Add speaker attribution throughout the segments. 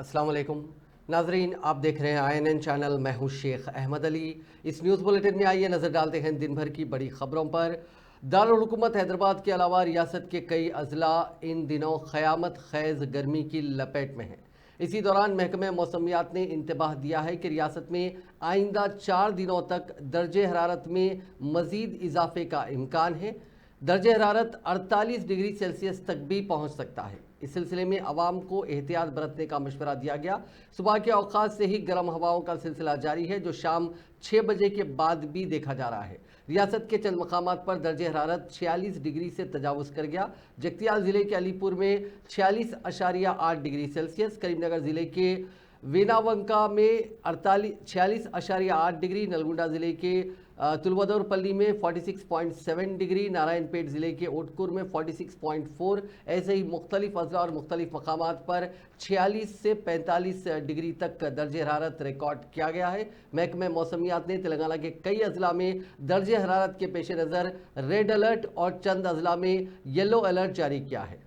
Speaker 1: अस्सलाम वालेकुम नाजरीन, आप देख रहे हैं INN चैनल। मैं हूं शेख अहमद अली। इस न्यूज़ बुलेटिन में आइए नज़र डालते हैं दिन भर की बड़ी खबरों पर। दारुल हुकूमत हैदराबाद के अलावा रियासत के कई अजला इन दिनों क़यामत ख़ैज़ गर्मी की लपेट में हैं। इसी दौरान महकमे मौसमियात ने इंतबाह दिया है कि रियासत में आइंदा 4 दिनों तक दर्जे हरारत में मज़ीद इजाफे का इम्कान है। दर्जे हरारत 48 डिग्री सेल्सियस तक भी पहुँच सकता है। इस सिलसिले में आवाम को एहतियात बरतने का मशवरा दिया गया। सुबह के औकात से ही गर्म हवाओं का सिलसिला जारी है, जो शाम 6 बजे के बाद भी देखा जा रहा है। रियासत के चंद मकामात पर दर्जे हरारत 46 डिग्री से तजावुज़ कर गया। जगतियाल ज़िले के अलीपुर में 46.8 डिग्री सेल्सियस, करीमनगर ज़िले के वेनावंका में 46.8 डिग्री, नलगुंडा ज़िले के तुलवदौरपल्ली में 46.7 डिग्री, नारायणपेट ज़िले के ओटकुर में 46.4, ऐसे ही मुख्तलिफ अज़ला और मुख्तलिफ मकामात पर 46 से 45 डिग्री तक दर्जे हरारत रिकॉर्ड किया गया है। महकमे मौसमियात ने तेलंगाना के कई अज़ला में दर्जे हरारत के पेश नज़र रेड अलर्ट और चंद अज़ला में येलो अलर्ट जारी किया है।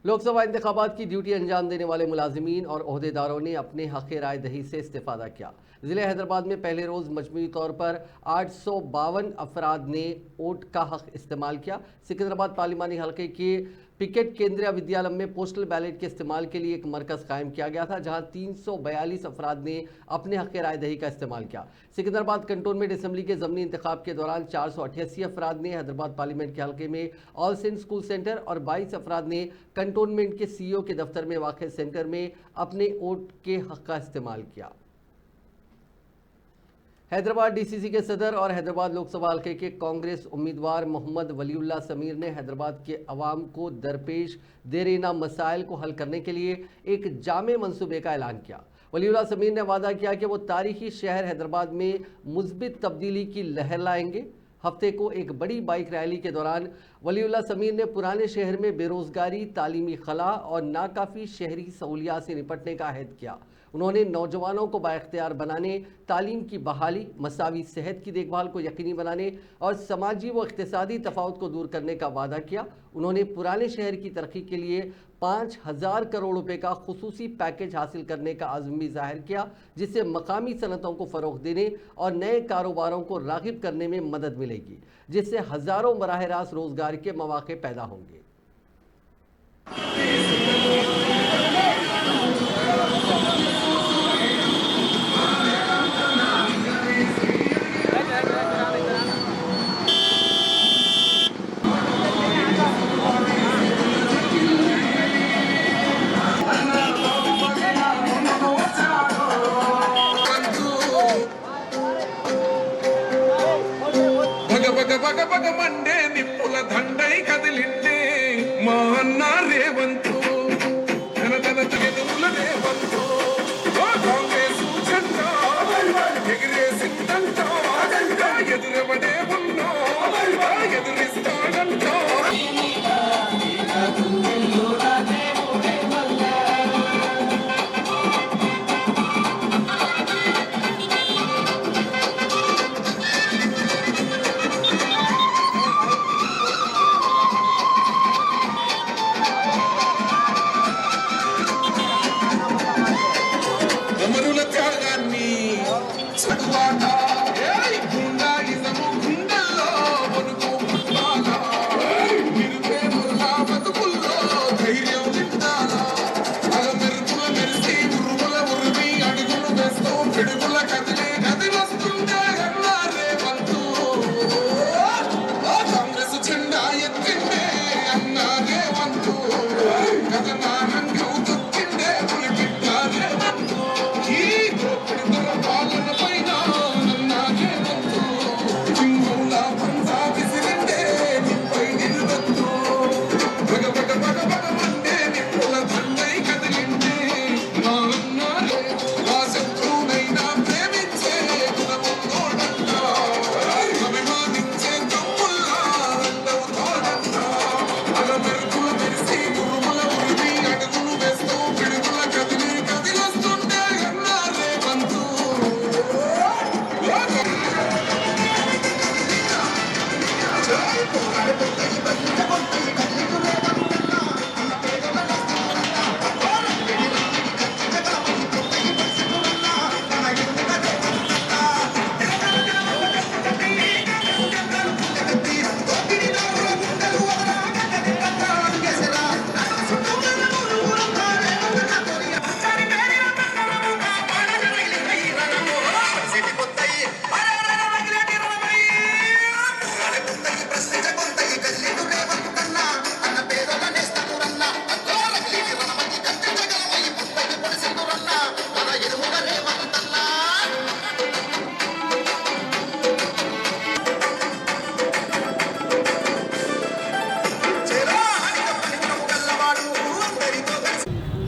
Speaker 1: लोकसभा इंतखाबात की ड्यूटी अंजाम देने वाले मुलाजिमीन और ओहदेदारों ने अपने हक़ राय दही से इस्तिफ़ादा किया। ज़िले हैदराबाद में पहले रोज़ मजमूई तौर पर 852 अफराद ने वोट का हक़ इस्तेमाल किया। सिकंदराबाद पार्लिमानी हल्के के पिकेट केंद्रीय विद्यालय में पोस्टल बैलेट के इस्तेमाल के लिए एक मरकज़ कायम किया गया था, जहां 342 अफराद ने अपने हक़ राय दही का इस्तेमाल किया। सिकंदराबाद कंटोनमेंट असम्बली के ज़मनी इंतखाब के दौरान 488 अफराद ने हैदराबाद पार्लियामेंट के हल्के में ऑल सेंट स्कूल सेंटर और 22 अफराद ने कंटोनमेंट के CEO के दफ्तर में वाक़ सेंटर में अपने वोट के हक़ का इस्तेमाल किया। हैदराबाद DCC के सदर और हैदराबाद लोकसभा हल्के के कांग्रेस उम्मीदवार मोहम्मद वलीउल्लाह समीर ने हैदराबाद के अवाम को दरपेश देरीना मसाइल को हल करने के लिए एक जामे मंसूबे का ऐलान किया। वलीउल्लाह समीर ने वादा किया कि वो तारीखी शहर हैदराबाद में मुस्बित तब्दीली की लहर लाएंगे। हफ्ते को एक बड़ी बाइक रैली के दौरान वलीउल्लाह समीर ने पुराने शहर में बेरोज़गारी, तालीमी खला और नाकाफ़ी शहरी सहूलियात से निपटने का अहद किया। उन्होंने नौजवानों को बाइख्तियार बनाने, तालीम की बहाली, मसावी सेहत की देखभाल को यकीनी बनाने और समाजी व इक़्तिसादी तफावत को दूर करने का वादा किया। उन्होंने पुराने शहर की तरक्की के लिए 5000 करोड़ रुपए का खुसूसी पैकेज हासिल करने का आज़म भी जाहिर किया, जिससे मकामी सनतों को फ़रोग़ देने और नए कारोबारों को राग़िब करने में मदद मिलेगी, जिससे हज़ारों बराह रास्त रोज़गार के मौक़े पैदा होंगे।
Speaker 2: బగ బగ మండే నిప్పుల దండై కదిలిండే మా అన్న రేవంతు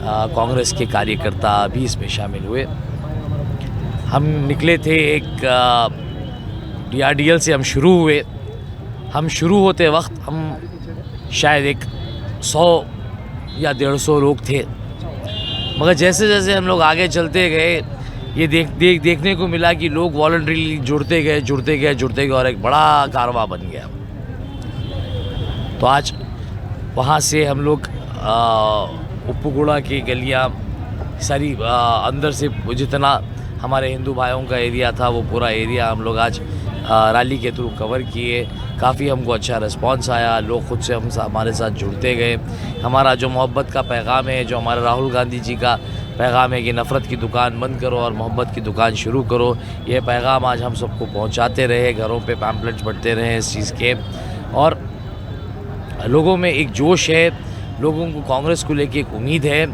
Speaker 2: कांग्रेस के कार्यकर्ता भी इसमें शामिल हुए। हम निकले थे एक DRDL से हम शुरू हुए। हम शुरू होते वक्त हम शायद एक 100 या 150 लोग थे, मगर जैसे जैसे हम लोग आगे चलते गए ये देखने को मिला कि लोग वॉलंटरीली जुड़ते गए और एक बड़ा कारवां बन गया। तो आज वहाँ से हम लोग उप्पुगुड़ा की गलियाँ सारी अंदर से जितना हमारे हिंदू भाइयों का एरिया था वो पूरा एरिया हम लोग आज रैली के थ्रू कवर किए। काफ़ी हमको अच्छा रिस्पांस आया, लोग खुद से हमारे साथ जुड़ते गए। हमारा जो मोहब्बत का पैगाम है, जो हमारे राहुल गांधी जी का पैगाम है कि नफ़रत की दुकान बंद करो और मोहब्बत की दुकान शुरू करो, ये पैगाम आज हम सबको पहुंचाते रहे, घरों पे पैम्पलेट्स बढ़ते रहे इस चीज़ के। और लोगों में एक जोश है, लोगों को कांग्रेस को लेके एक उम्मीद है।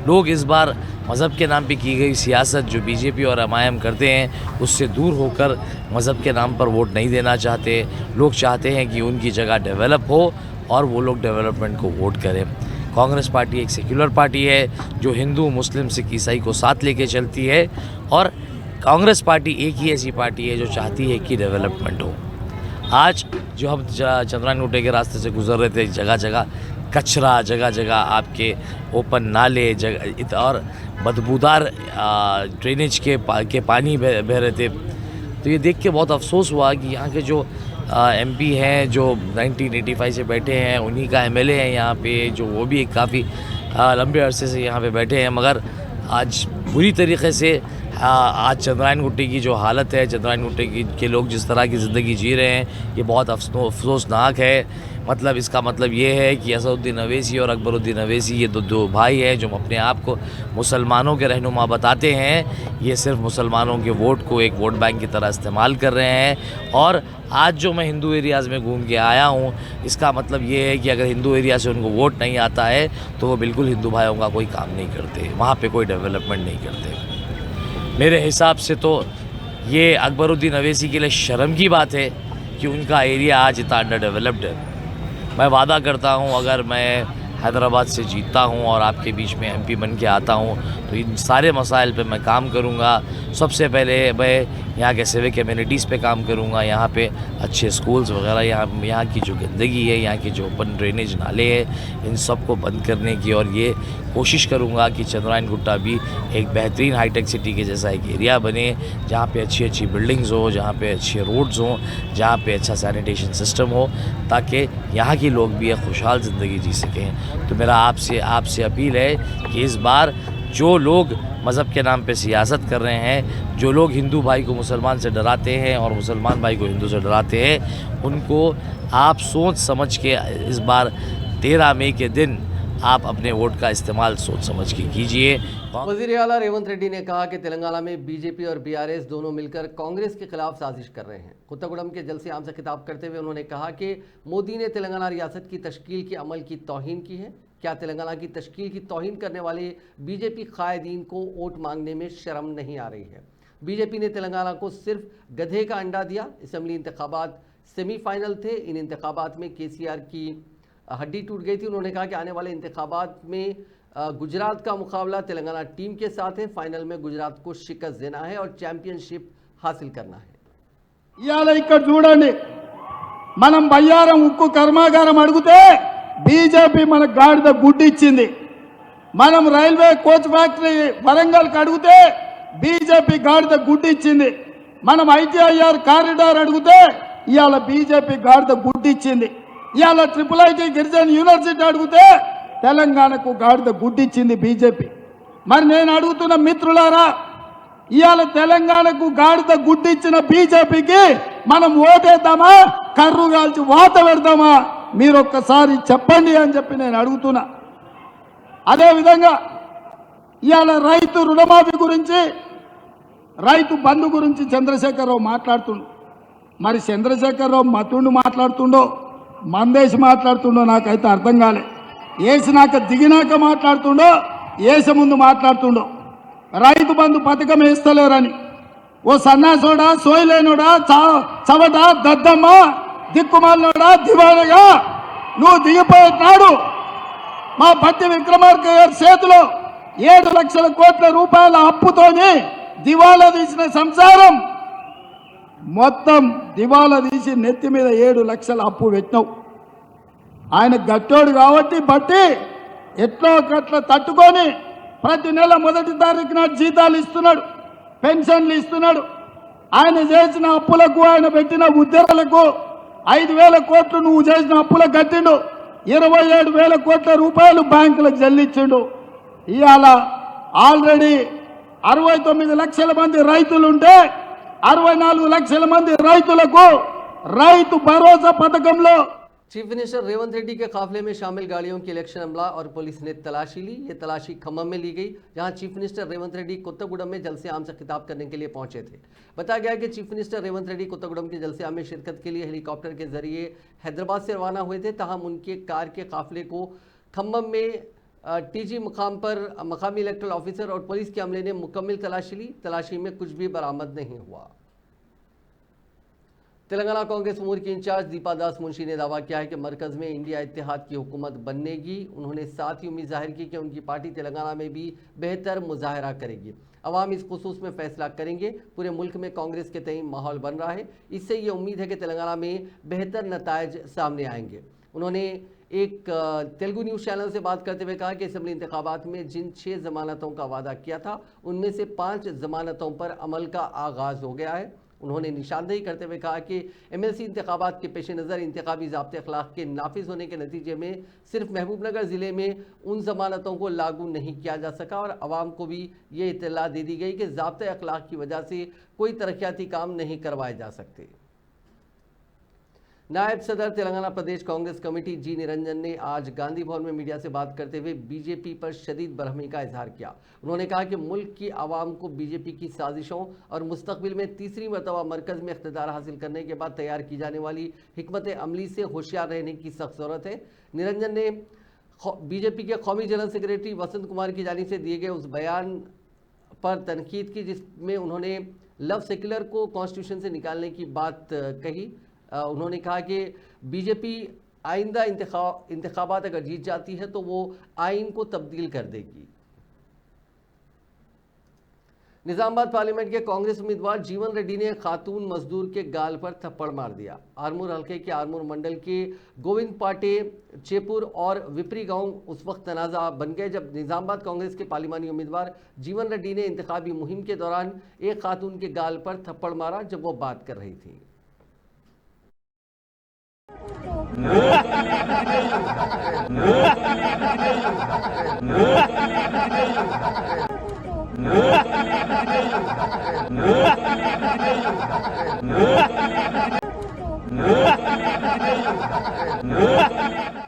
Speaker 2: लोग इस बार मज़हब के नाम पे की गई सियासत जो बीजेपी और MIM करते हैं उससे दूर होकर मज़हब के नाम पर वोट नहीं देना चाहते। लोग चाहते हैं कि उनकी जगह डेवलप हो और वो लोग डेवलपमेंट को वोट करें। कांग्रेस पार्टी एक सेक्युलर पार्टी है जो हिंदू, मुस्लिम, सिख, ईसाई को साथ लेके चलती है और कांग्रेस पार्टी एक ही ऐसी पार्टी है जो चाहती है कि डेवलपमेंट हो। आज जो हम चंद्रायन गुट्टे के रास्ते से गुजर रहे थे, जगह जगह कचरा, जगह जगह आपके ओपन नाले और बदबूदार ड्रेनेज के पानी बह रहे थे। तो ये देख के बहुत अफसोस हुआ कि यहाँ के जो MP हैं जो 1985 से बैठे हैं, उन्हीं का MLA है यहाँ पे, जो वो भी एक काफ़ी लंबे अरसे से यहाँ पे बैठे हैं, मगर आज बुरी तरीके से आज चंद्रायन गुट्टे की जो हालत है, चंद्रायन गुट्टे के लोग जिस तरह की ज़िंदगी जी रहे हैं, ये बहुत अफसोसनाक है। मतलब इसका मतलब ये है कि असदुद्दीन अवैसी और अकबरुद्दीन अवैसी ये दो भाई हैं जो अपने आप को मुसलमानों के रहनुमा बताते हैं। ये सिर्फ मुसलमानों के वोट को एक वोट बैंक की तरह इस्तेमाल कर रहे हैं। और आज जो मैं हिंदू एरियाज़ में घूम के आया हूँ, इसका मतलब ये है कि अगर हिंदू एरिया से उनको वोट नहीं आता है तो वो बिल्कुल हिंदू भाइयों का कोई काम नहीं करते, वहाँ पर कोई डेवलपमेंट नहीं करते। मेरे हिसाब से तो ये अकबरुद्दीन अवैसी के लिए शर्म की बात है कि उनका एरिया आज इतना अंडर डेवलप्ड है। मैं वादा करता हूँ अगर मैं हैदराबाद से जीतता हूँ और आपके बीच में MP बन के आता हूँ तो इन सारे मसाइल पे मैं काम करूँगा। सबसे पहले मैं यहाँ के सिविक कम्युनिटीज़ पे काम करूँगा, यहाँ पे अच्छे स्कूल्स वगैरह, यहाँ की जो गंदगी है, यहाँ के जो ओपन ड्रेनेज नाले हैं, इन सब को बंद करने की और ये कोशिश करूँगा कि चंद्रायन गुट्टा भी एक बेहतरीन हाईटेक सिटी के जैसा एक एरिया बने, जहाँ पे अच्छी अच्छी बिल्डिंग्स हो, जहाँ पे अच्छे रोड्स हों, जहाँ पे अच्छा सैनिटेशन सिस्टम हो, ताकि यहाँ के लोग भी एक खुशहाल ज़िंदगी जी सकें। तो मेरा आपसे अपील है कि इस बार जो लोग मज़हब के नाम पे सियासत कर रहे हैं, जो लोग हिंदू भाई को मुसलमान से डराते हैं और मुसलमान भाई को हिंदू से डराते हैं, उनको आप सोच समझ के इस बार 13 मई के दिन आप अपने वोट का इस्तेमाल सोच समझ के कीजिए।
Speaker 1: वज़ीर आला रेवंत रेड्डी ने कहा कि तेलंगाना में बीजेपी और BRS दोनों मिलकर कांग्रेस के खिलाफ साजिश कर रहे हैं। कुत्तागुड़म के जलसे आम से खिताब करते हुए उन्होंने कहा कि मोदी ने तेलंगाना रियासत की तश्कील के अमल की तौहीन की है। क्या तेलंगाना की तश्कील की तौहीन करने वाले बीजेपी कायदीन को वोट मांगने में शर्म नहीं आ रही है? बीजेपी ने तेलंगाना को सिर्फ गधे का अंडा दिया। असम्बली इंतखाबात सेमीफाइनल थे, इन इंतखाबात में KCR की हड्डी टूट गई थी। उन्होंने कहा कि आने वाले इंतखाबात में गुजरात का मुकाबला तेलंगाना टीम के साथ है। फाइनल में गुजरात को शिकस्त देना है और चैंपियनशिप हासिल करना है।
Speaker 3: ఇయాల ఇక్కడ చూడండి, మనం బయ్యారం ఉక్కు కర్మాగారం అడిగితే బీజేపీ మన గాడిద గుడ్డి ఇచ్చింది. మనం రైల్వే కోచ్ ఫ్యాక్టరీ వరంగల్కి అడిగితే బీజేపీ గాడిద గుడ్డి ఇచ్చింది. మనం ITIR కారిడార్ అడిగితే ఇయాల బీజేపీ గాడిద గుడ్డి ఇచ్చింది. ఇయాల IIIT గిరిజన యూనివర్సిటీ అడిగితే తెలంగాణకు గాడిద గుడ్డి ఇచ్చింది బీజేపీ. మరి నేను అడుగుతున్న మిత్రులారా, ఇయాల తెలంగాణకు గాడిద గుడ్డి ఇచ్చిన బీజేపీకి మనం ఓటేద్దామా, కర్రు కాల్చి వాత పెడదామా? మీరు ఒక్కసారి చెప్పండి అని చెప్పి నేను అడుగుతున్నా. అదేవిధంగా ఇవాళ రైతు రుణమాఫీ గురించి, రైతు బంధు గురించి చంద్రశేఖరరావు మాట్లాడుతుండు. మరి చంద్రశేఖరరావు మతుండు మాట్లాడుతుండో మందేసి మాట్లాడుతుండో నాకైతే అర్థం కాలే. వేసినాక దిగినాక మాట్లాడుతుండో వేసే ముందు మాట్లాడుతుండో. రైతు బంధు పథకం వేస్తలేరని ఓ సన్నాసోడా, సోయలేనోడా, చవట, దద్దమ్మ, దిక్కుమాలినోడా, దివానగా నువ్వు దిగిపోయినాడు మా బట్టి విక్రమార్క గారి చేతిలో 7 లక్షల కోట్ల రూపాయల అప్పుతోని దివాలా తీసిన సంసారం మొత్తం దివాలా తీసి నెత్తి మీద 7 లక్షల అప్పు పెట్టినావు. ఆయన గట్టోడు కాబట్టి బట్టి ఎట్లో గట్ల తట్టుకొని ప్రతి నెల 1వ తారీఖు నాడు జీతాలు ఇస్తున్నాడు, పెన్షన్లు ఇస్తున్నాడు. ఆయన చేసిన అప్పులకు, ఆయన పెట్టిన ఉద్యోగులకు 5,000 కోట్లు నువ్వు చేసిన అప్పులకు కట్టిండు. 27,000 కోట్ల రూపాయలు బ్యాంకులకు చెల్లించిండు. ఇవాళ ఆల్రెడీ 69 లక్షల మంది రైతులుంటే 64 లక్షల మంది రైతులకు రైతు భరోసా పథకంలో
Speaker 1: चीफ मिनिस्टर रेवंत रेड्डी के काफिले में शामिल गाड़ियों की इलेक्शन अमला और पुलिस ने तलाशी ली। ये तलाशी खम्मम में ली गई, जहां चीफ मिनिस्टर रेवंत रेड्डी कोत्तागुडम में जलसे आम से खिताब करने के लिए पहुंचे थे। बताया गया कि चीफ मिनिस्टर रेवंत रेड्डी कोत्तागुडम के जलसे आम में शिरकत के लिए हेलीकॉप्टर के जरिए हैदराबाद से रवाना हुए थे। तहम उनके कार के काफिले को खम्मम में टीजी मुकाम पर मकामी इलेक्टोरल ऑफिसर और पुलिस के अमले ने मुकम्मल तलाशी ली। तलाशी में कुछ भी बरामद नहीं हुआ। तेलंगाना कांग्रेस उमूर की इंचार्ज दीपा दास मुंशी ने दावा किया है कि मरकज में इंडिया इत्तेहाद की हुकूमत बनेगी। उन्होंने साथ ही उम्मीद जाहिर की कि उनकी पार्टी तेलंगाना में भी बेहतर मुजाहरा करेगी। अवाम इस खुसूस में फैसला करेंगे। पूरे मुल्क में कांग्रेस के तय माहौल बन रहा है, इससे ये उम्मीद है कि तेलंगाना में बेहतर नतायज सामने आएंगे। उन्होंने एक तेलुगु न्यूज़ चैनल से बात करते हुए कहा कि असेंबली इंतखाबात में जिन 6 जमानतों का वादा किया था उनमें से 5 जमानतों पर अमल का आगाज हो गया है। उन्होंने निशानदेही करते हुए कहा कि एमएलसी इंतखाबात के पेश नज़र इंतखाबी ज़ाब्ते अखलाक के नाफिज होने के नतीजे में सिर्फ महबूबनगर ज़िले में उन जमानतों को लागू नहीं किया जा सका और आवाम को भी ये इत्तला दे दी गई कि ज़ाब्ते अखलाक की वजह से कोई तरक्याती काम नहीं करवाए जा सकते। नायब सदर तेलंगाना प्रदेश कांग्रेस कमेटी जी निरंजन ने आज गांधी भवन में मीडिया से बात करते हुए बीजेपी पर शदीद बरहमी का इजहार किया। उन्होंने कहा कि मुल्क की आवाम को बीजेपी की साजिशों और मुस्तकबिल में तीसरी मरतबा मरकज में इख्तियार हासिल करने के बाद तैयार की जाने वाली हिकमत अमली से होशियार रहने की सख्त ज़रूरत है। निरंजन ने बीजेपी के कौमी जनरल सेक्रेटरी वसंत कुमार की जानिब से दिए गए उस बयान पर तनकीद की जिसमें उन्होंने लव सेक्युलर को कॉन्स्टिट्यूशन से निकालने की बात कही। उन्होंने कहा कि बीजेपी आइंदा इंतखाबात अगर जीत जाती है तो वो आइन को तब्दील कर देगी। निजामाबाद पार्लियामेंट के कांग्रेस उम्मीदवार जीवन रेड्डी ने खातून मजदूर के गाल पर थप्पड़ मार दिया। आरमूर हल्के के आरमूर मंडल के गोविंद पाटे, चेपुर और विपरी गांव उस वक्त तनाज़ा बन गए जब निजामाबाद कांग्रेस के पार्लिमानी उम्मीदवार जीवन रेड्डी ने इंतखाबी मुहिम के दौरान एक खातून के गाल पर थप्पड़ मारा जब वो बात कर रही थी।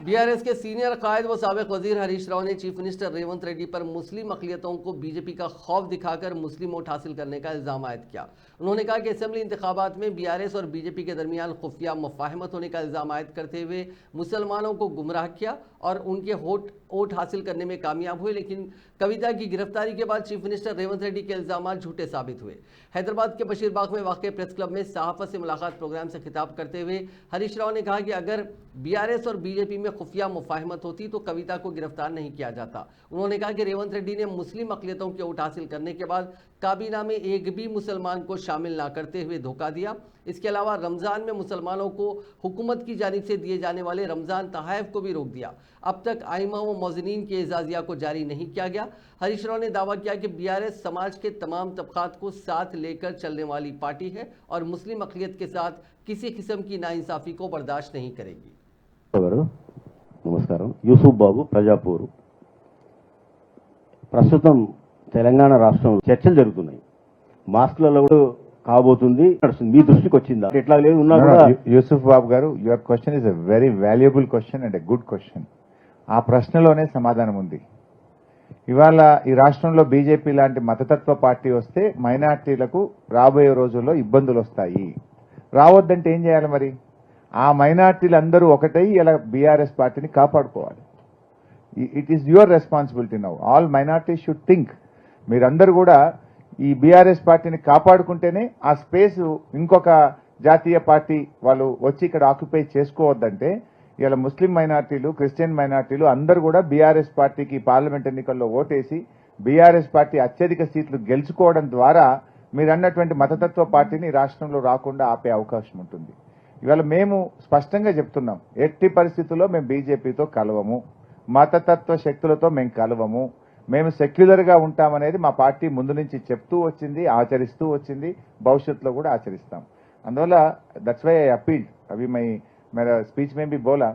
Speaker 1: बीआरएस के सीनियर कायद व साबिक वजीर हरीश राव ने चीफ मिनिस्टर रेवंत रेड्डी पर मुस्लिम अक़लियतों को बीजेपी का खौफ दिखाकर मुस्लिम वोट हासिल करने का इल्ज़ाम आयद किया। उन्होंने कहा कि असेंबली इंतखाबात में बीआरएस और बीजेपी के दरमियान खुफिया मुफाहमत होने का इल्ज़ाम आयद करते हुए मुसलमानों को गुमराह किया और उनके वोट हासिल करने में कामयाब हुए। लेकिन कविता की गिरफ्तारी के बाद चीफ मिनिस्टर रेवंत रेड्डी के इल्ज़ाम झूठे साबित हुए। हैदराबाद के बशीरबाग में वाक़ प्रेस क्लब में सहाफ़त से मुलाकात प्रोग्राम से खिताब करते हुए हरीश राव ने कहा कि अगर बीआरएस और बीजेपी में खुफिया मुफाहमत होती तो कविता को गिरफ्तार नहीं किया जाता। उन्होंने कहा कि रेवंत रेड्डी ने मुस्लिम अक़लियतों के वोट हासिल करने के बाद काबीना में एक भी मुसलमान को शामिल ना करते हुए धोखा दिया। इसके अलावा रमज़ान में मुसलमानों को हुकूमत की जानिब से दिए जाने वाले रमज़ान तहाइफ को भी रोक दिया। अब तक आइमा व मौज़नीन के एजाज़िया को जारी नहीं किया गया। हरीश राव ने दावा किया कि बीआरएस समाज के तमाम तबक़ात को साथ लेकर चलने वाली पार्टी है और मुस्लिम अक़लियत के साथ किसी किस्म की नाइंसाफ़ी को बर्दाश्त नहीं करेगी।
Speaker 4: నమస్కారం యూసుఫ్ బాబు ప్రజాపూర్ ప్రస్తుతం తెలంగాణ రాష్ట్రంలో చర్చలు జరుగుతున్నాయి మాస్కులలో కూడా కాబోతుంది మీ దృష్టికి వచ్చిందా ఎట్లా లేదు ఉన్నా కూడా
Speaker 5: యూసుఫ్ బాబు గారు your question is a very valuable question and a good question ఆ ప్రశ్నలోనే సమాధానం ఉంది ఇవాళ ఈ రాష్ట్రంలో బీజేపీ లాంటి మతతత్వ పార్టీ వస్తే మైనార్టీలకు రాబోయే రోజుల్లో ఇబ్బందులు వస్తాయి రావద్దంటే ఏం చేయాలి మరి ఆ మైనార్టీలు అందరూ ఒకటై ఇలా బీఆర్ఎస్ పార్టీని కాపాడుకోవాలి it is your responsibility now all minorities should think మీరందరూ కూడా ఈ బీఆర్ఎస్ పార్టీని కాపాడుకుంటేనే ఆ స్పేస్ ఇంకొక జాతీయ పార్టీ వాళ్ళు వచ్చి ఇక్కడ ఆక్యుపై చేసుకోవద్దంటే ఇలా ముస్లిం మైనార్టీలు క్రిస్టియన్ మైనార్టీలు అందరూ కూడా బీఆర్ఎస్ పార్టీకి పార్లమెంట్ ఎన్నికల్లో ఓటేసి బీఆర్ఎస్ పార్టీ అత్యధిక సీట్లు గెలుచుకోవడం ద్వారా మీరు అన్నటువంటి మతతత్వ పార్టీని రాష్ట్రంలో రాకుండా ఆపే అవకాశం ఉంటుంది. ఇవాళ మేము స్పష్టంగా చెప్తున్నాం, ఎట్టి పరిస్థితుల్లో మేము బీజేపీతో కలవము, మతతత్వ శక్తులతో మేము కలవము, మేము సెక్యులర్ గా ఉంటామనేది మా పార్టీ ముందు నుంచి చెప్తూ వచ్చింది, ఆచరిస్తూ వచ్చింది, భవిష్యత్తులో కూడా ఆచరిస్తాం. అందువల్ల దట్స్ వై ఐ అపీల్, అవి మేరా స్పీచ్ में भी बोला.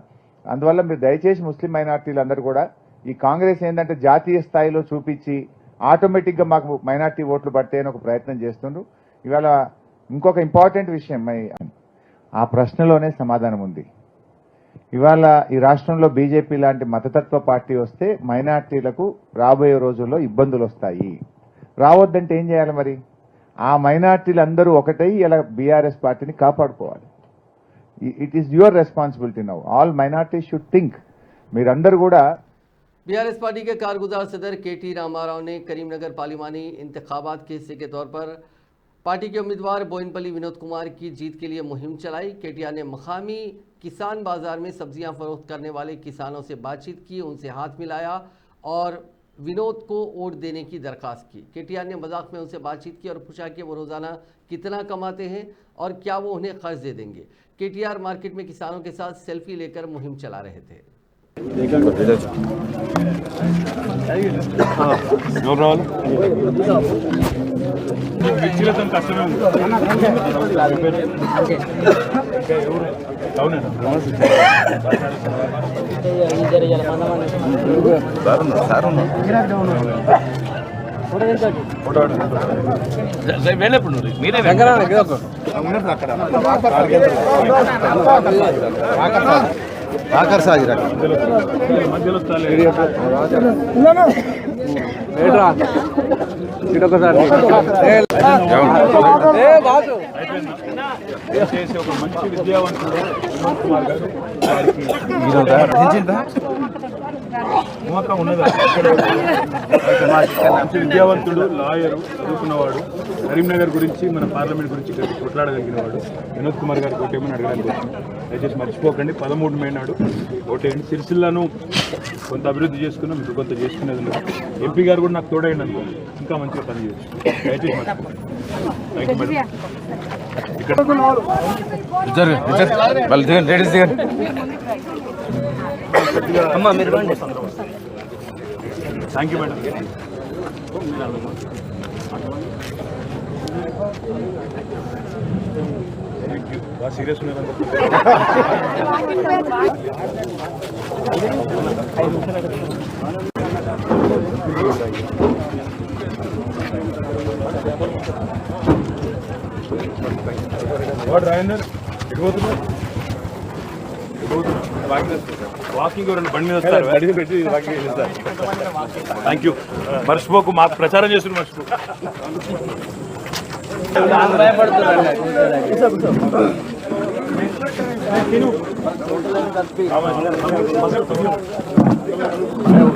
Speaker 5: అందువల్ల మీరు దయచేసి ముస్లిం మైనార్టీలు అందరూ కూడా ఈ కాంగ్రెస్ ఏంటంటే జాతీయ స్థాయిలో చూపించి ఆటోమేటిక్ గా మాకు మైనార్టీ ఓట్లు పడితే అని ఒక ప్రయత్నం చేస్తుండ్రు. ఇవాళ ఇంకొక ఇంపార్టెంట్ విషయం, ఆ ప్రశ్నలోనే సమాధానం ఉంది. ఇవాళ ఈ రాష్ట్రంలో బీజేపీ లాంటి మతతత్వ పార్టీ వస్తే మైనార్టీలకు రాబోయే రోజుల్లో ఇబ్బందులు వస్తాయి. రావద్దంటే ఏం చేయాలి మరి? ఆ మైనార్టీలు అందరూ ఒకటై ఇలా బీఆర్ఎస్ పార్టీని కాపాడుకోవాలి. It is your responsibility now. All minorities should think. మీరందరూ కూడా
Speaker 1: बीआरएस पार्टी के कारगुजार सदर केटी रामाराव ने करीमनगर पार्लिमानी इंतखाबात के हिस्से के तौर पर पार्टी के उम्मीदवार बोयनपल्ली विनोद कुमार की जीत के लिए मुहिम चलाई। केटीआर ने मकामी किसान बाजार में सब्जियां फरोख्त करने वाले किसानों से बातचीत की, उनसे हाथ मिलाया और विनोद को वोट देने की दरख्वास्त की। केटीआर ने मजाक में उनसे बातचीत की और पूछा कि वो रोज़ाना कितना कमाते हैं और क्या वो उन्हें कर्ज दे देंगे। केटीआर मार्केट में किसानों के साथ सेल्फी लेकर मुहिम चला रहे थे।
Speaker 6: చేసి ఒక మంచి విద్యావంతుడు వినోద్ కుమార్ గారు మంచి విద్యావంతుడు, లాయరు, చదువుకున్నవాడు, కరీంనగర్ గురించి మన పార్లమెంట్ గురించి కొట్లాడగలిగినవాడు వినోద్ కుమార్ గారికి ఓటేమని అడగడానికి వచ్చింది. దయచేసి మర్చిపోకండి, 13 మే నాడు ఓటేయండి. సిరిసిల్లను కొంత అభివృద్ధి చేసుకున్నాం, మీకు కొంత చేసుకునేది లేదు. ఎంపీ గారు కూడా నాకు తోడైండి అనుకో, ఇంకా మంచిగా పని చేయొచ్చు. దయచేసి మర్చిపోకండి. Thank you madam. Thank you madam. Thank you. బాగా సీరియస్ ఉన్నారంటే వాడు రాజేందర్ ఎడిపోతున్నారు, వాకింగ్ రెండు బండి మీద వస్తారు, పెట్టి వాకింగ్ చేస్తారు. Thank you. మర్చిపోకు, మాకు ప్రచారం చేస్తున్నారు, మర్చిపో.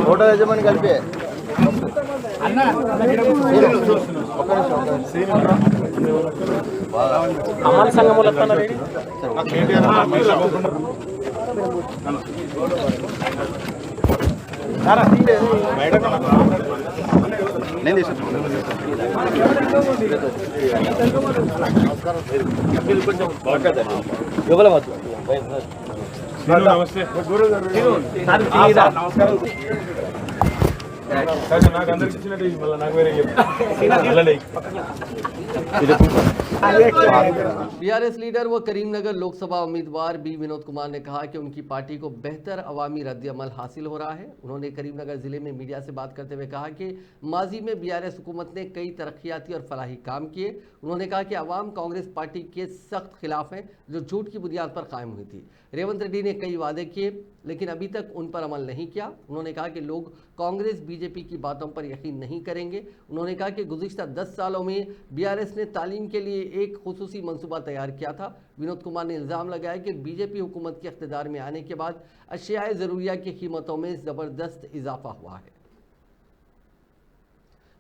Speaker 7: ఫోటో యజమాని కలిపి అమలు సంఘములు నేను
Speaker 6: నమస్తే. నాకు అందరికి ఇచ్చినట్టు మళ్ళీ నాకు వేరే
Speaker 1: बीआरएस लीडर व करीमनगर लोकसभा उम्मीदवार बी विनोद कुमार ने कहा कि उनकी पार्टी को बेहतर अवामी रद्द-ए-अमल हासिल हो रहा है। उन्होंने करीमनगर जिले में मीडिया से बात करते हुए कहा कि माजी में बीआरएस हुकूमत ने कई तरक्याती और फलाही काम किए। उन्होंने कहा कि अवाम कांग्रेस पार्टी के सख्त खिलाफ है जो झूठ की बुनियाद पर कायम हुई थी। रेवंत रेड्डी ने कई वादे किए लेकिन अभी तक उन पर अमल नहीं किया। उन्होंने कहा कि लोग कांग्रेस बीजेपी की बातों पर यकीन नहीं करेंगे। उन्होंने कहा कि गुज़िश्ता 10 सालों में बीआरएस ने तालीम के लिए एक खुसूसी मंसूबा तैयार किया था। विनोद कुमार ने इल्ज़ाम लगाया कि बीजेपी हुकूमत के इख्तिदार में आने के बाद अशियाए ज़रूरिया की कीमतों में ज़बरदस्त इजाफा हुआ है।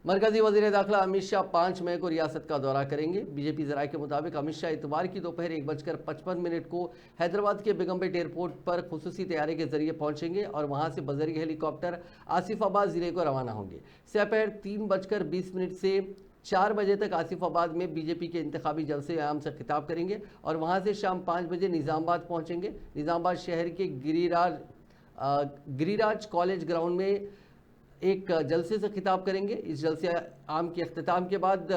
Speaker 1: मरकजी वजीर दाखिला अमित शाह 5 मई को रियासत का दौरा करेंगे। बीजेपी जराये के मुताबिक अमित शाह इतवार की दोपहर 1:55 को हैदराबाद के बेगमपेट एयरपोर्ट पर खुसूसी तैयारी के जरिए पहुंचेंगे और वहां से बजरी हेलीकॉप्टर आसिफाबाद जिले को रवाना होंगे। दोपहर 3:20 से 4 बजे तक आसिफाबाद में बीजेपी के इंतखाबी जलसे आम से खिताब करेंगे और वहां से शाम 5 बजे निज़ामाबाद पहुंचेंगे। निज़ामाबाद शहर के गिरिराज कॉलेज ग्राउंड में एक जलसे से खिताब करेंगे। इस जलसे आम के अख्तिताम के बाद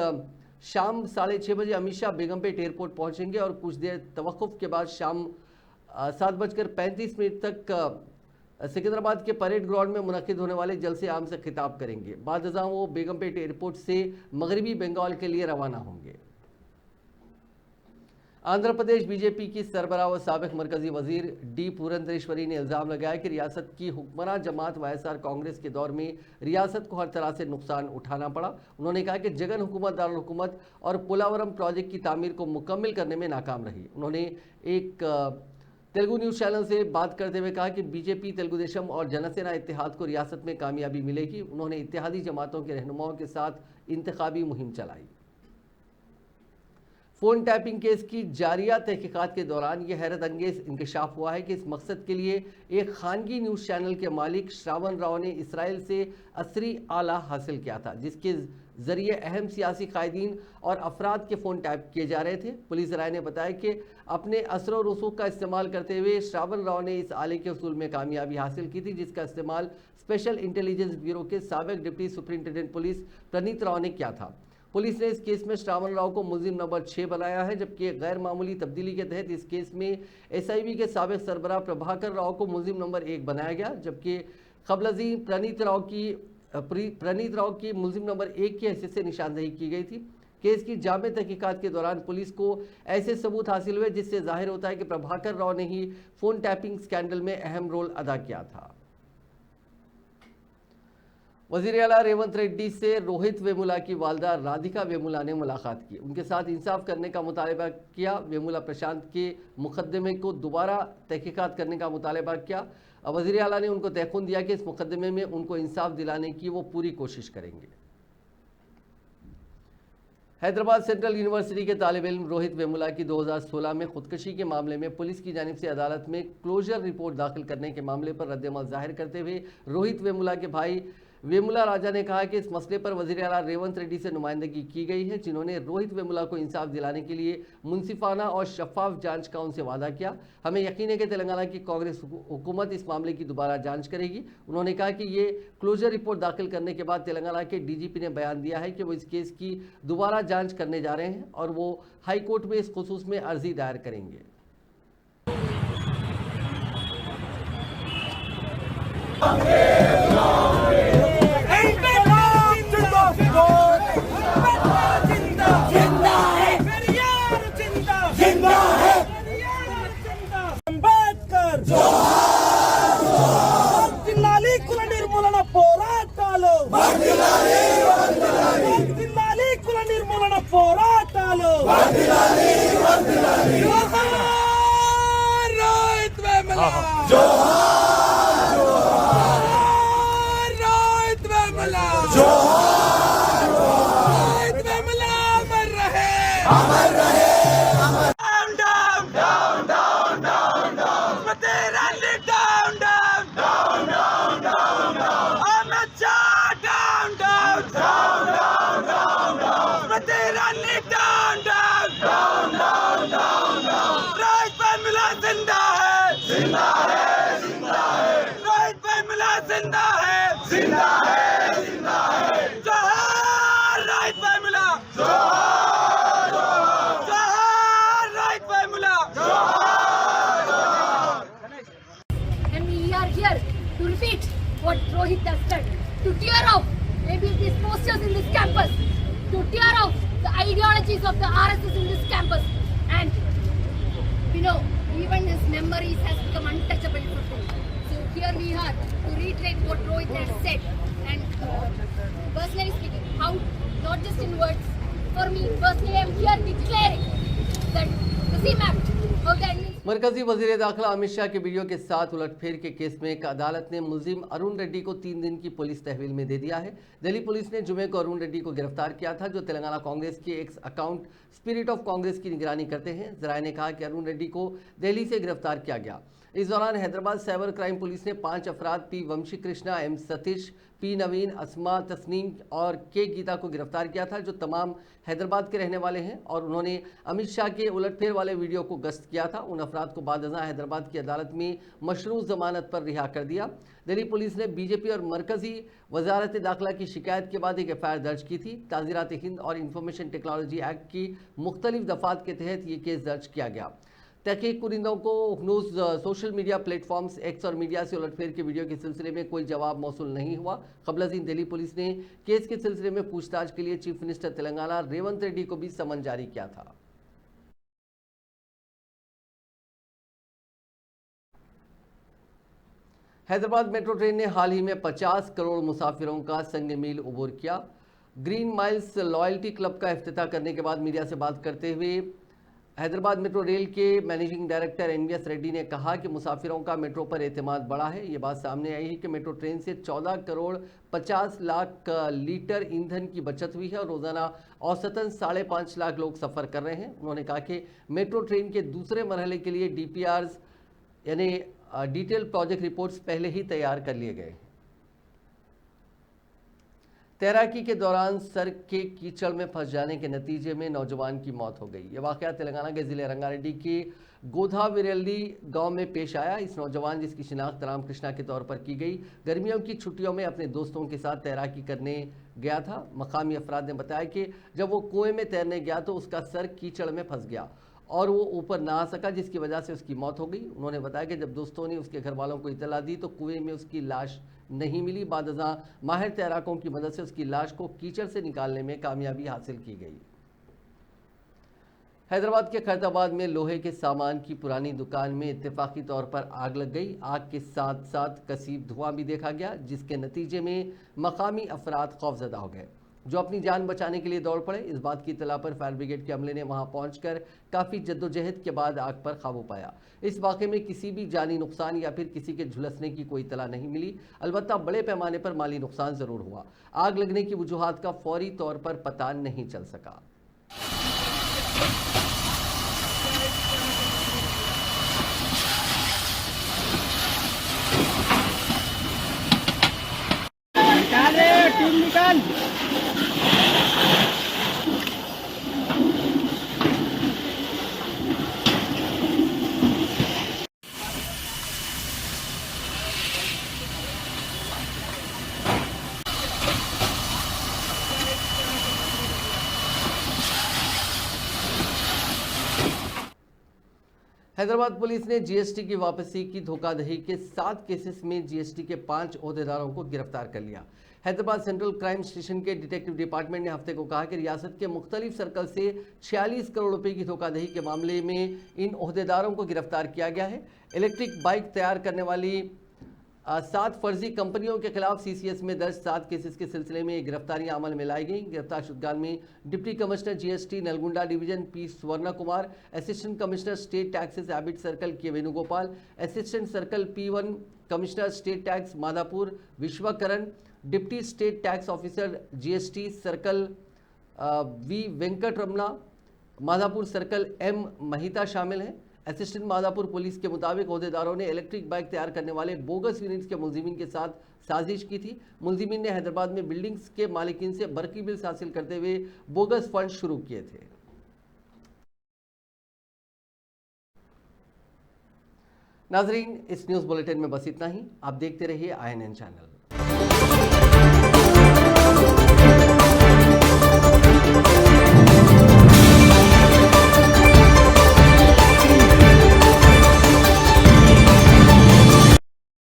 Speaker 1: शाम 6:30 बजे अमित शाह बेगमपेट एयरपोर्ट पहुंचेंगे और कुछ देर तवक्कुफ के बाद शाम 7:35 तक सिकंदराबाद के परेड ग्राउंड में मुनक्किद होने वाले जलसे आम से खिताब करेंगे। बाद अज़ां वो बेगमपेट एयरपोर्ट से मगरबी बंगाल के लिए रवाना होंगे। आंध्र प्रदेश बीजेपी की सरबराह व साबिक मरकजी वजीर डी पुरंदरेश्वरी ने इल्ज़ाम लगाया कि रियासत की हुक्मरान जमात वाईएसआर कांग्रेस के दौर में रियासत को हर तरह से नुकसान उठाना पड़ा। उन्होंने कहा कि जगन हुकूमत दारुल हुकूमत और पोलावरम प्रोजेक्ट की तामीर को मुकम्मल करने में नाकाम रही। उन्होंने एक तेलुगु न्यूज़ चैनल से बात करते हुए कहा कि बीजेपी तेलुगु देशम और जनसेना इत्तेहाद को रियासत में कामयाबी मिलेगी। उन्होंने इत्तेहादी जमातों के रहनुमाओं के साथ इंतखाबी मुहिम चलाई। फ़ोन टैपिंग केस की जारिया तहकीकात के दौरान यह हैरत अंगेज इंकशाफ हुआ है कि इस मकसद के लिए एक खानगी न्यूज़ चैनल के मालिक श्रावण राव ने इसराइल से असरी आला हासिल किया था, जिसके ज़रिए अहम सियासी कायदीन और अफराद के फ़ोन टैप किए जा रहे थे। पुलिस राय ने बताया कि अपने असर और रसूख का इस्तेमाल करते हुए श्रावण राव ने इस आले के उसूल में कामयाबी हासिल की थी, जिसका इस्तेमाल स्पेशल इंटेलिजेंस ब्यूरो के साबिक डिप्टी सुपरिंटेंडेंट पुलिस प्रणीत राव ने किया था। पुलिस ने इस केस में श्रावण राव को मुलजिम नंबर 6 बनाया है, जबकि एक गैर मामूली तब्दीली के तहत इस केस में एसआईबी के साबिक सरबराह प्रभाकर राव को मुलजिम नंबर 1 बनाया गया, जबकि कबलजी प्रणीत राव की मुलजिम नंबर 1 की हैसियत से निशानदेही की गई थी। केस की जामे तहकीकात के दौरान पुलिस को ऐसे सबूत हासिल हुए जिससे जाहिर होता है कि प्रभाकर राव ने ही फ़ोन टैपिंग स्कैंडल में अहम रोल अदा किया था। वज़ीर आला रेवंत रेड्डी से रोहित वेमुला की वालदा राधिका वेमुला ने मुलाकात की, उनके साथ इंसाफ करने का मुतालबा किया। वेमुला प्रशांत के मुकदमे को दोबारा तहकीकात करने का मुतालबा किया। वज़ीर आला ने उनको तयक़ुन दिया कि इस मुकदमे में उनको इंसाफ दिलाने की वो पूरी कोशिश करेंगे। हैदराबाद सेंट्रल यूनिवर्सिटी के तालिब इल्म रोहित वेमुला की 2016 में खुदकशी के मामले में पुलिस की जानिब से अदालत में क्लोजर रिपोर्ट दाखिल करने के मामले पर रद्द-ए-अमल जाहिर करते हुए रोहित वेमुला के भाई वेमुला राजा ने कहा कि इस मसले पर वज़ीर आला रेवंत रेड्डी से नुमाइंदगी की गई है, जिन्होंने रोहित वेमुला को इंसाफ दिलाने के लिए मुनसिफाना और शफाफ जांच का उनसे वादा किया। हमें यकीन है कि तेलंगाना की कांग्रेस हुकूमत इस मामले की दोबारा जांच करेगी। उन्होंने कहा कि ये क्लोजर रिपोर्ट दाखिल करने के बाद तेलंगाना के डीजीपी ने बयान दिया है कि वो इस केस की दोबारा जाँच करने जा रहे हैं और वो हाई कोर्ट में इस खुसूस में अर्जी दायर करेंगे।
Speaker 8: కుల నిర్మూలన పోరాటాలు కుల నిర్మూలన పోరాటాలు రోహిత్ వేముల रोहित वेमुला अमर रहे down down down down down Smriti Irani down down down down down Amit Shah down down down down down Smriti Irani down down down down down Rohith Vemula जिंदा है जिंदा है जिंदा है रोहित वेमुला जिंदा है जिंदा है जिंदा है जोहार रोहित वेमुला जोहार जोहार रोहित वेमुला जोहार।
Speaker 9: And we are here to repeat what Rohit has said, to tear off maybe these posters in this campus, to tear off the ideologies of the RSS in this campus, and you know even his memories has become untouchable for him. So here we are to reiterate what Rohit has said, and personally speaking, how not just in words, for me personally I am here declaring that the CMAP of the
Speaker 1: मरकजी वजीर दाखिला अमित शाह के video के साथ उलटफेर के case में एक अदालत ने मुलजिम अरुण रेड्डी को 3 दिन की पुलिस तहवील में दे दिया है। दिल्ली पुलिस ने जुमे को अरुण रेड्डी को गिरफ्तार किया था, जो तेलंगाना कांग्रेस के x account spirit of Congress की निगरानी करते हैं। जराये ने कहा कि अरुण रेड्डी को दिल्ली से गिरफ्तार किया गया। इस दौरान हैदराबाद साइबर क्राइम पुलिस ने 5 अफराद पी वंशी कृष्णा, एम सतीश, पी नवीन, अस्मा तस्नीम और के गीता को गिरफ्तार किया था, जो तमाम हैदराबाद के रहने वाले हैं और उन्होंने अमित शाह के उलटफेर वाले वीडियो को गश्त किया था। उन अफराद को बाद अज़ां हैदराबाद की अदालत में मशरूत जमानत पर रिहा कर दिया। दिल्ली पुलिस ने बीजेपी और मरकजी वजारत दाखिला की शिकायत के बाद एक FIR दर्ज की थी। ताज़ीरात हिंद और इंफॉर्मेशन टेक्नोलॉजी एक्ट की मुख्तलिफ दफात के तहत ये केस दर्ज किया गया। तहकीक कुरिंदों को news social media platforms x और मीडिया से उलटफेर के वीडियो के सिलसिले में कोई जवाब मौसूल नहीं हुआ। क़ब्ल-अज़ीं दिल्ली पुलिस ने केस के सिलसिले में पूछताछ के लिए चीफ मिनिस्टर तेलंगाना रेवंत रेड्डी को भी समन जारी किया था। हैदराबाद मेट्रो ट्रेन ने हाल ही में 50 करोड़ मुसाफिरों का संग मील उबूर किया। ग्रीन माइल्स लॉयल्टी क्लब का इफ्तिताह करने के बाद मीडिया से बात करते हुए हैदराबाद मेट्रो रेल के मैनेजिंग डायरेक्टर NVS रेड्डी ने कहा कि मुसाफिरों का मेट्रो पर एतमाद बढ़ा है। ये बात सामने आई है कि मेट्रो ट्रेन से 14 करोड़ 50 लाख लीटर ईंधन की बचत हुई है और रोजाना औसतन 5.5 लाख लोग सफ़र कर रहे हैं। उन्होंने कहा कि मेट्रो ट्रेन के दूसरे मरहले के लिए DPRs यानी डिटेल प्रोजेक्ट रिपोर्ट्स पहले ही तैयार कर लिए गए। तैराकी के दौरान सड़क के कीचड़ में फंस जाने के नतीजे में नौजवान की मौत हो गई। यह वाक़या तेलंगाना के ज़िले रंगारेड्डी के गोधाविरल्ली गांव में पेश आया। इस नौजवान, जिसकी शिनाख्त राम कृष्णा के तौर पर की गई, गर्मियों की छुट्टियों में अपने दोस्तों के साथ तैराकी करने गया था। मकामी अफराद ने बताया कि जब वो कुएं में तैरने गया तो उसका सर कीचड़ में फंस गया और वो ऊपर ना आ सका, जिसकी वजह से उसकी मौत हो गई। उन्होंने बताया कि जब दोस्तों ने उसके घर वालों को इतला दी तो कुएं में उसकी लाश नहीं मिली। बाद अज़ां माहिर तैराकों की मदद से उसकी लाश को कीचड़ से निकालने में कामयाबी हासिल की गई। हैदराबाद के खैरताबाद में लोहे के सामान की पुरानी दुकान में इत्तेफाकी तौर पर आग लग गई। आग के साथ साथ कसीब धुआं भी देखा गया, जिसके नतीजे में मकामी अफराद खौफजदा हो गए, जो अपनी जान बचाने के लिए दौड़ पड़े। इस बात की इत्तला पर फायर ब्रिगेड के अमले ने वहां पहुंचकर काफ़ी जद्दोजहद के बाद आग पर काबू पाया। इस वाक़े में किसी भी जानी नुकसान या फिर किसी के झुलसने की कोई इत्तला नहीं मिली। अलबत्ता बड़े पैमाने पर माली नुकसान ज़रूर हुआ। आग लगने की वजूहात का फौरी तौर पर पता नहीं चल सका। हैदराबाद पुलिस ने GST की वापसी की धोखाधड़ी के 7 केसेस में GST के 5 ओहदेदारों को गिरफ्तार कर लिया। हैदराबाद सेंट्रल क्राइम स्टेशन के डिटेक्टिव डिपार्टमेंट ने हफ्ते को कहा कि रियासत के मुख्तलिफ सर्कल से 46 करोड़ रुपए की धोखाधड़ी के मामले में इन ओहदेदारों को गिरफ्तार किया गया है। इलेक्ट्रिक बाइक तैयार करने वाली 7 फर्जी कंपनियों के खिलाफ CCS में दर्ज 7 केसेस के सिलसिले में गिरफ्तारियां अमल में लाई गई। गिरफ्तार शुदगान में deputy commissioner GST Nalgonda division P Swarna Kumar, assistant commissioner state taxes Abids circle K Venugopal, assistant circle P1 commissioner state tax Madhapur Vishwakaran, deputy state tax officer GST circle V Venkataramana, Madhapur circle M Mahita शामिल हैं। असिस्टेंट माधापुर पुलिस के मुताबिक ओहदेदारों ने इलेक्ट्रिक बाइक तैयार करने वाले बोगस यूनिट्स के मुलजिमीन के साथ साजिश की थी। मुलजिमीन ने हैदराबाद में बिल्डिंग्स के मालिकीन से बरकी बिल्स हासिल करते हुए बोगस फंड शुरू किए थे। नाजरीन, इस न्यूज़ बुलेटिन में बस इतना ही। आप देखते रहिए INN चैनल।